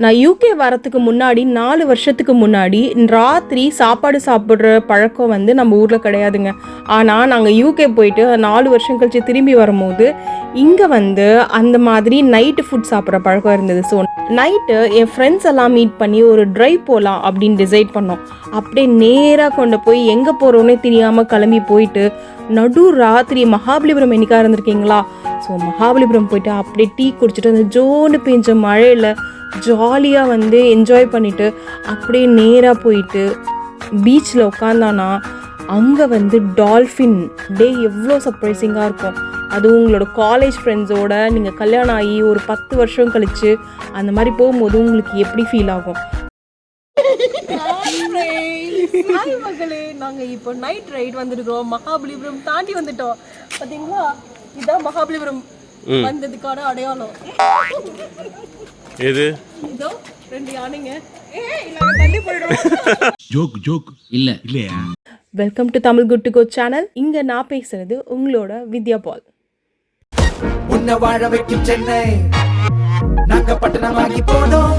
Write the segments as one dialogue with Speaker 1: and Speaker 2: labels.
Speaker 1: நான் யூகே வரத்துக்கு முன்னாடி 4 வருஷத்துக்கு முன்னாடி ராத்திரி சாப்பாடு சாப்பிட்ற பழக்கம் வந்து நம்ம ஊரில் கிடையாதுங்க. ஆனால் நாங்கள் யூகே போயிட்டு 4 வருஷம் கழிச்சு திரும்பி வரும்போது இங்கே வந்து அந்த மாதிரி நைட்டு ஃபுட் சாப்பிட்ற பழக்கம் இருந்தது. ஸோ நைட்டு என் ஃப்ரெண்ட்ஸ் எல்லாம் மீட் பண்ணி ஒரு ட்ரைவ் போகலாம் அப்படின்னு டிசைட் பண்ணோம். அப்படியே நேராக கொண்டு போய் எங்கே போகிறோன்னே தெரியாமல் கிளம்பி போயிட்டு நடு ராத்திரி மகாபலிபுரம் என்னைக்கா இருந்திருக்கீங்களா? ஸோ மகாபலிபுரம் போயிட்டு அப்படியே டீ குடிச்சிட்டு அந்த ஜோன்னு பெஞ்ச மழையில் ஜாலியாக வந்து என்ஜாய் பண்ணிவிட்டு அப்படியே நேராக போயிட்டு பீச்சில் உட்காந்தானா அங்கே வந்து டால்ஃபின் டே எவ்வளோ சர்ப்ரைசிங்காக இருக்கும். அதுவும் உங்களோட காலேஜ் ஃப்ரெண்ட்ஸோட நீங்கள் கல்யாணம் ஆகி ஒரு 10 வருஷம் கழித்து அந்த மாதிரி போகும்போது உங்களுக்கு எப்படி ஃபீல் ஆகும்? ஹாய் மகளே, நாங்கள் இப்போ நைட் ரைட் வந்துருக்கோம். மகாபலிபுரம் தாண்டி வந்துட்டோம். பார்த்தீங்களா, இதுதான் மகாபலிபுரம் வந்ததுக்கான அடையாளம்.
Speaker 2: எது
Speaker 1: இதோ 2 யானைங்க. நாங்க தள்ளி போய்டுறோம்.
Speaker 2: ஜோக் ஜோக் இல்லையா?
Speaker 1: Welcome to Tamil good to go channel. இங்க நான் பேசுறது உங்களோட வித்யா பால்.
Speaker 3: உன்னை வாழ வைக்கும் சென்னை நாங்க பட்டணமாகி போனோம்.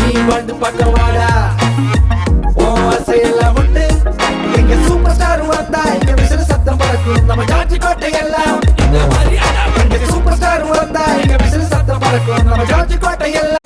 Speaker 3: நீ வந்து பக்கம் வாடா, ஓ ஆசையெல்லாம் உண்டு. எங்க சூப்பர் ஸ்டார் வந்தா எங்க விசில் சத்தம் பறக்கும். நம்ம ஜார்ஜ் கோட்டை எல்லாம் எங்க சூப்பர் ஸ்டார் வந்தா எங்க விசில் சத்தம் பறக்கும். நம்ம ஜார்ஜ் கோட்டை எல்லாம்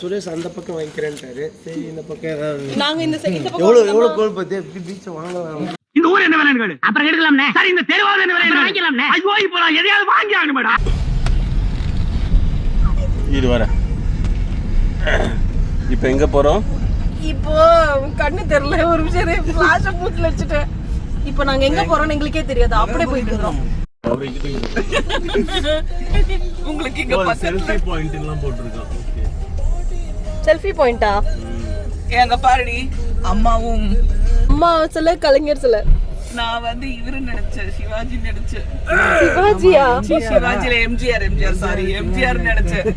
Speaker 4: சுரேஷ் அந்த பக்கம் வாங்கிக்கிறேன்ட்டாரு. சரி இந்த பக்கம் ஏதாவது
Speaker 1: நாங்க இந்த
Speaker 4: எவ்வளவு கோல் பத்தி எப்படி பீச்சை வாங்கலாம்.
Speaker 5: இந்த ஊர் என்ன விலை கேடு அப்புறம் எடுக்கலாம்னே. சரி இந்த தெருவாவது என்ன விலை வாங்கிக்கலாம்னே. ஐயோ இப்போ எதையாவது வாங்கி ஆகணுமேடா.
Speaker 2: இது வர இப்போ எங்க போறோம்?
Speaker 1: இப்போ கண்ணு தெரியல, ஒரு நிமிஷம் ஃபிளாஷ் மூட்ல வச்சிட்டு இப்போ நாங்க எங்க போறோம்னு எங்களுக்கே தெரியாது. அப்படியே போயிட்டு இருக்கோம். உங்களுக்கு இங்க
Speaker 2: செல்ஃபி பாயிண்ட் எல்லாம் போட்டுருக்கோம். ஓகே,
Speaker 1: செல்ஃபி பாயிண்டா?
Speaker 6: எங்க பாருடி, அம்மாவும்
Speaker 1: அம்மா சில கலைஞர் சில.
Speaker 6: நான் வந்து இவரு நினைச்சேன், சிவாஜி நினைச்சேன்.
Speaker 1: சிவாஜியா?
Speaker 6: சிவாஜில எம்ஜிஆர் சாரி எம்ஜிஆர் நினைச்சேன்.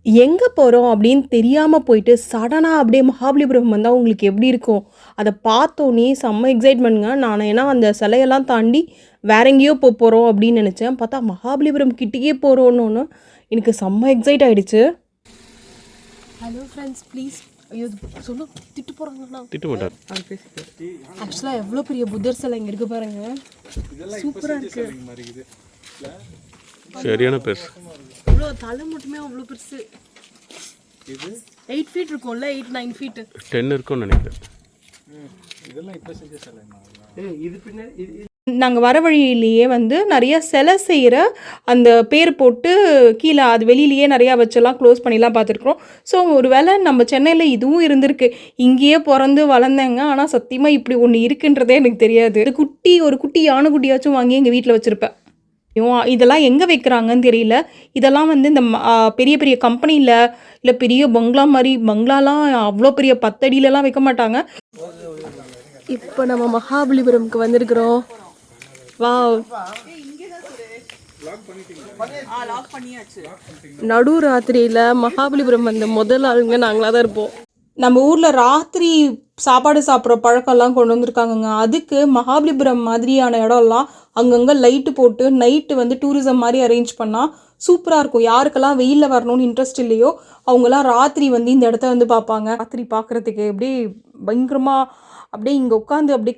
Speaker 1: எங்கே போகிறோம் அப்படின்னு தெரியாமல் போயிட்டு சடனாக அப்படியே மகாபலிபுரம் வந்தால் உங்களுக்கு எப்படி இருக்கும்? அதை பார்த்தோன்னே செம்ம எக்ஸைட்மெண்ட்ங்க. நான் ஏன்னா அந்த சிலையெல்லாம் தாண்டி வேற எங்கேயோ போகிறோம் அப்படின்னு நினச்சேன். பார்த்தா மகாபலிபுரம் கிட்டேயே போகிறோன்னு எனக்கு செம்ம எக்ஸைட் ஆகிடுச்சு. ஹலோ ஃப்ரெண்ட்ஸ், ப்ளீஸ் ஐயோ சொல்லும் திட்டு போகிறாங்கண்ணா.
Speaker 2: திட்டு போட்டார்.
Speaker 1: ஆக்சுவலாக எவ்வளோ பெரிய புத்தர் சிலை இங்கே இருக்குது பாருங்க. சூப்பராக இருக்குது.
Speaker 2: சரியான பெருசு.
Speaker 1: இவ்வளோ தலை மட்டுமே அவ்வளோ பெருசு. 8 ஃபீட் இருக்கும்ல, 8-9 ஃபீட்
Speaker 2: 10 இருக்கும்னு நினைக்கிறேன்.
Speaker 1: நாங்கள் வர வழியிலேயே வந்து நிறைய சிலை செய்கிற அந்த பேர் போட்டு கீழே அது வெளியிலேயே நிறையா வச்செல்லாம் க்ளோஸ் பண்ணிலாம் பார்த்துருக்குறோம். ஸோ ஒரு வேளை நம்ம சென்னையில் இதுவும் இருந்திருக்கு. இங்கேயே பிறந்து வளர்ந்தேங்க, ஆனால் சத்தியமாக இப்படி ஒன்று இருக்குன்றதே எனக்கு தெரியாது. ஒரு குட்டி யானை குட்டியாச்சும் வாங்கி எங்கள் வீட்டில் வச்சுருப்பேன். இதெல்லாம் எங்கே வைக்கிறாங்கன்னு தெரியல. இதெல்லாம் வந்து இந்த பெரிய பெரிய கம்பெனியில் இல்லை பெரிய பங்களாலாம் அவ்வளோ பெரிய 10 அடியிலலாம் வைக்க மாட்டாங்க. இப்போ நம்ம மகாபலிபுரம்க்கு வந்திருக்கிறோம். வாவ், நடு ராத்திரியில் மகாபலிபுரம் வந்த முதல் ஆளுங்க நாங்களாக தான் இருப்போம். நம்ம ஊரில் ராத்திரி சாப்பாடு சாப்பிட்ற பழக்கம்லாம் கொண்டு வந்திருக்காங்கங்க. அதுக்கு மகாபலிபுரம் மாதிரியான இடம்லாம் அங்கங்கே லைட்டு போட்டு நைட்டு வந்து டூரிசம் மாதிரி அரேஞ்ச் பண்ணால் சூப்பராக இருக்கும். யாருக்கெல்லாம் வெயிலில் வரணும்னு இன்ட்ரெஸ்ட் இல்லையோ அவங்களாம் ராத்திரி வந்து இந்த இடத்த வந்து பார்ப்பாங்க. ராத்திரி பார்க்குறதுக்கு அப்படியே பயங்கரமாக அப்படியே இங்கே உட்காந்து அப்படியே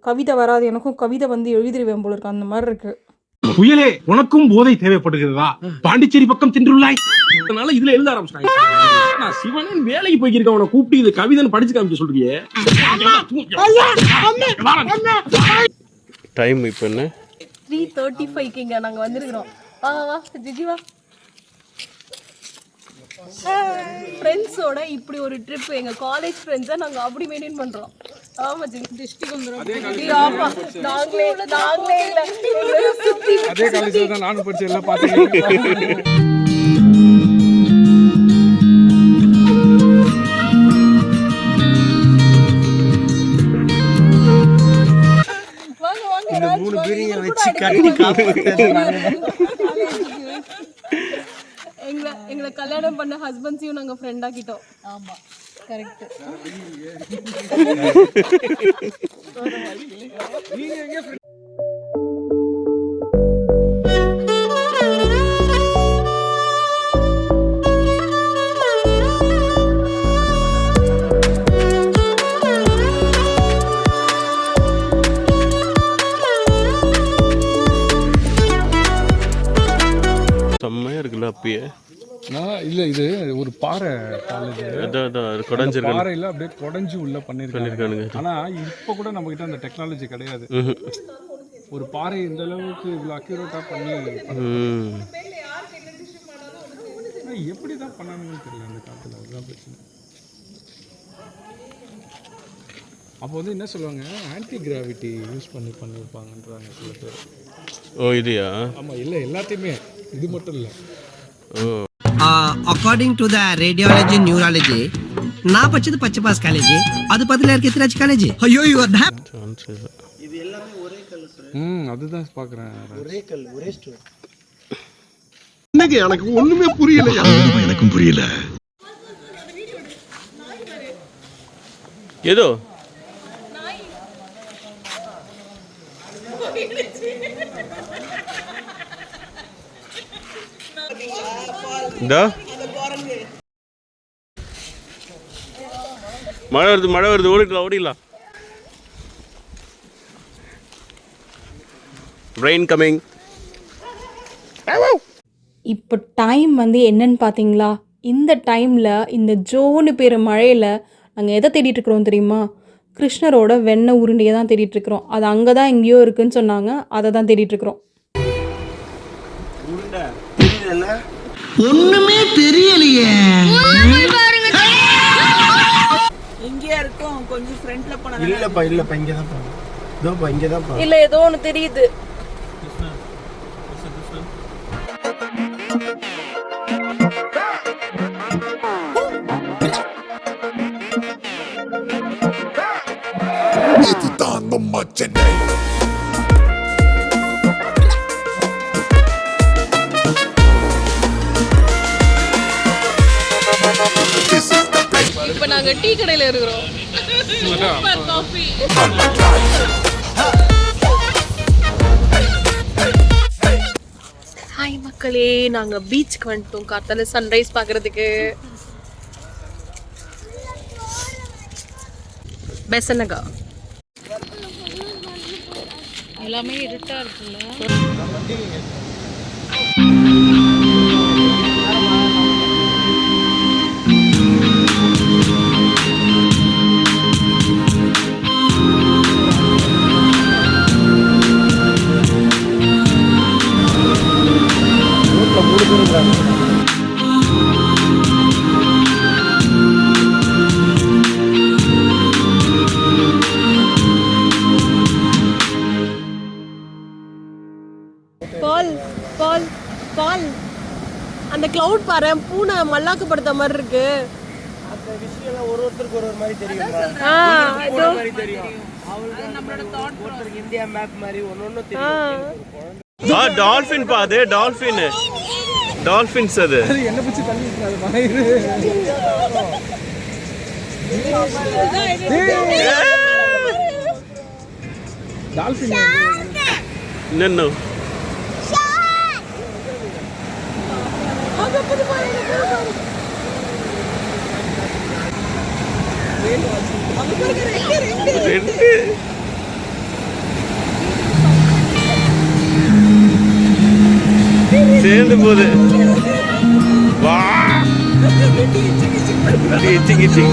Speaker 1: கவிதை வராது. எனக்கும் கவிதை வந்து எழுதிடுவேன் போல இருக்கு, அந்த மாதிரி இருக்குது.
Speaker 5: புயலே, உனக்கும் போதை தேவைப்படுகிறதா? பாண்டிச்சேரி பக்கம் தின்றுள்ளாய். அதனால இதுல எழுத ஆரம்பிச்சாங்க. நான் சிவனன் வேலைக்கு போய்க்கிருக்கேன், அவனை கூப்பிட்டு இது கவிதைன்னு படிச்சு காமிக்க சொல்றியே.
Speaker 2: டைம் இப்போ என்ன?
Speaker 1: 3:35ங்க நாங்கள் வந்திருக்கிறோம். வா வா ஜிஜி வா. ஃப்ரெண்ட்ஸோட இப்படி ஒரு ட்ரிப், எங்கள் காலேஜ் ஃப்ரெண்ட்ஸை நாங்கள் அப்படி மெயின்டைன் பண்ணுறோம். ஆமாம் ஜி, டிஸ்ட்ரிக்ட் வந்துடும். ஆமாம், நாங்களே இல்லை
Speaker 4: அதே காலேஜில் தான் நானும் படிச்சு எல்லாம் பார்த்தேன். இந்த 3 பேரையும் வச்சு கட்டி
Speaker 1: எங்களை கல்யாணம் பண்ண ஹஸ்பண்ட்ஸையும் நாங்கள் ஃப்ரெண்ட் ஆக்கிட்டோம். ஆமாம், கரெக்ட்.
Speaker 2: செம்மையா இருக்குல்ல அப்பயே.
Speaker 7: இல்ல இது ஒரு பாறை காலேஜ்.
Speaker 2: அதான் குடஞ்சிருக்காங்க.
Speaker 7: பாறையில அப்படியே குடஞ்சி உள்ள பண்ணிருக்காங்க. ஆனா இப்ப கூட நம்ம கிட்ட அந்த டெக்னாலஜி கிடையாது. ஒரு பாறை இந்த அளவுக்கு இவ்வளவு அக்யூரேட்டா பண்ணி எப்படிதான் பண்ணாங்கன்னு தெரியல அந்த காலத்துல. அதுதான் பிரச்சனை. அப்போ வந்து என்ன சொல்லுவாங்க, ஆன்டி கிராவிட்டி யூஸ் பண்ணியிருப்பாங்கன்றாங்க சில பேர்.
Speaker 2: ஓ இதுயா?
Speaker 7: ஆமா, இல்லை எல்லாத்தையுமே, இது மட்டும் இல்லை.
Speaker 8: According to the radiology neurology, நான் படிச்சது பச்சைபாஸ் காலேஜ், அது பக்கத்துல இருக்க எத்திராஜ் காலேஜ். ஐயோ
Speaker 4: இது எல்லாமே ஒரே கல் சார்.
Speaker 7: அதுதான் பார்க்குறேன்.
Speaker 4: ஒரே கல், ஒரே ஸ்டோன்.
Speaker 5: என்னங்க எனக்கு ஒண்ணுமே புரியல. எனக்கும் புரியல.
Speaker 2: ஏதோ மழை வருது ஓடிடலாம். Rain coming.
Speaker 1: இப்போ டைம் வந்து என்னன்னு பார்த்தீங்களா? இந்த டைமில் இந்த ஜோனு பேர் மழையில் நாங்கள் எதை தேடிட்டு இருக்கிறோம் தெரியுமா? கிருஷ்ணரோட வெண்ணெய் உருண்டையை தான் தேடிட்டு இருக்கிறோம். அது அங்கே தான் எங்கேயோ இருக்குன்னு சொன்னாங்க, அதை தான் தேடிட்டு இருக்கிறோம்.
Speaker 8: ஒண்ணுமே தெரியலையே.
Speaker 6: இங்கேயா இருக்கும், கொஞ்சம் ஃப்ரண்ட்ல போனா.
Speaker 4: இல்லப்பா இங்க தான் பா. இதோப்பா இங்க தான் பா.
Speaker 1: இல்லை, ஏதோ ஒன்று தெரியுது.
Speaker 9: இதுதான் நம்ம சென்னை.
Speaker 1: இப்போ நாங்கள் டீ கடையில் இருக்கிறோம். Super coffee. ஹாய் மக்களே, நாங்கள் பீச்சுக்கு வந்துட்டோம் காத்தால சன்ரைஸ் பார்க்குறதுக்கு. பெசனகா எல்லாமே இருட்டா இருக்குல்ல. அந்த கிளவுட் பாரு, பூனை மல்லாக்கு படுத்த மாதிரி இருக்கு.
Speaker 4: அந்த விஷயம் ஒருத்தருக்கு ஒரு மாதிரி தெரியும். மாதிரி தெரியும். அவங்களுக்கு நம்மளோட தாட் ஒருத்தருக்கு இந்தியா மேப் மாதிரி ஒன்னொன்னு தெரியும்.
Speaker 2: டால்ஃபின் பாது, டால்ஃபின்ஸ் அது.
Speaker 7: என்ன பிடிச்சி தண்ணி அது மலையிரு. டால்ஃபின்
Speaker 2: நின்னு சேர்ந்து போகுது. வா கிச்சி